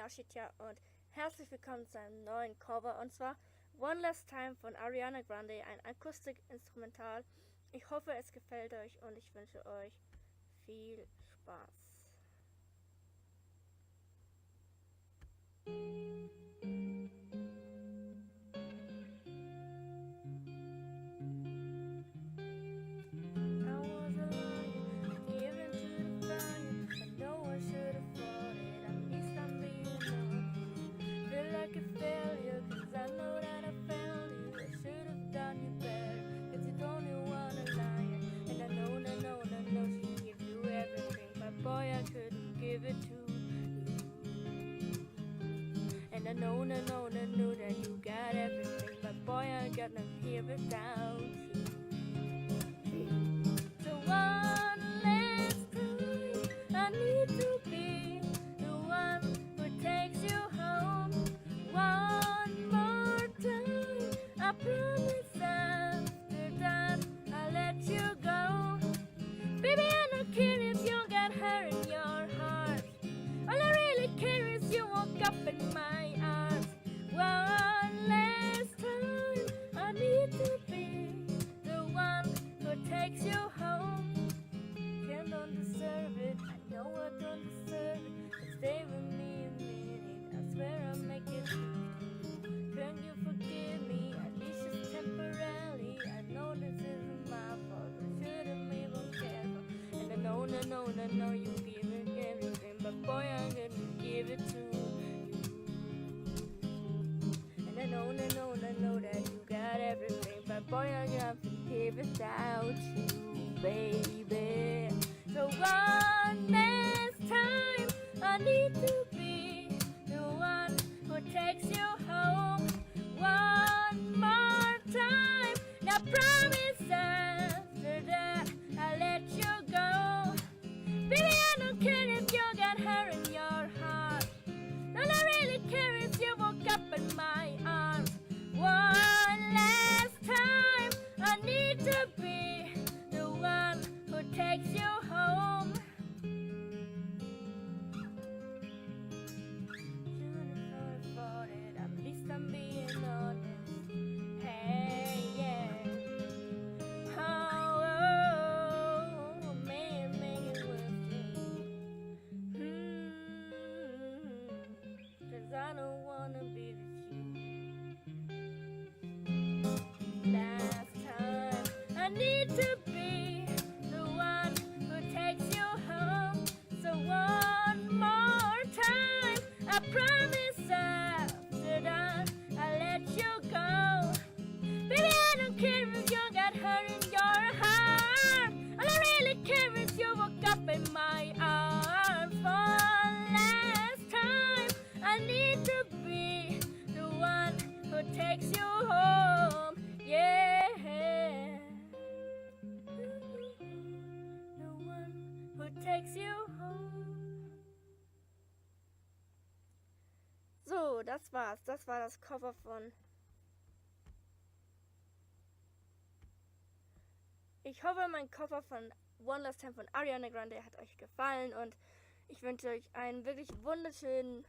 Yashitya und herzlich willkommen zu einem neuen Cover und zwar One Last Time von Ariana Grande, ein Akustik-Instrumental. Ich hoffe, es gefällt euch und ich wünsche euch viel Spaß. And I know that you got everything, but boy, I got nothing here without you. So one last time, I need to be the one who takes you home. One more time, I promise after that I'll let you go. Baby, I don't care if you got her in your heart. All I really care is you woke up in my arms. One last time, I need to be the one who takes you home. Can't don't deserve it, I know I don't deserve it, but stay with me a minute, I swear I'll make it. Can you forgive me, at least just temporarily? I know this isn't my fault, I should've even cared. And I know you give it everything, but boy, I'm gonna give it to you. And I know that you got everything, but boy, I got to give without you, baby. So one last time, I need to be the one who takes you home. One more time, now promise after that I'll let you go. Baby, I don't care if you got her in your heart. All I really care is you woke up in my arms. One last time, I need to be the one who takes you home. Should've thought it, at least I'm being honest. Hey, yeah. Oh, man, make it worth it. 'Cause I don't wanna be with you. Last time, I need to be the one who takes you home. So one more time, I promise after that I'll let you go. Baby, I don't care if you got her in your heart. All I really care is you woke up in my arms. One last time, I need to be the one who takes you home. Yeah. The one who takes you home. So, das war's. Das war das Cover von. Ich hoffe, mein Cover von One Last Time von Ariana Grande hat euch gefallen und ich wünsche euch einen wirklich wunderschönen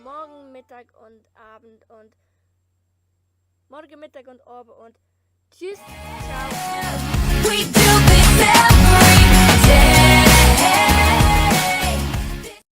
Morgen, Mittag und Abend und Morgen, Mittag und Abend und tschüss, ciao.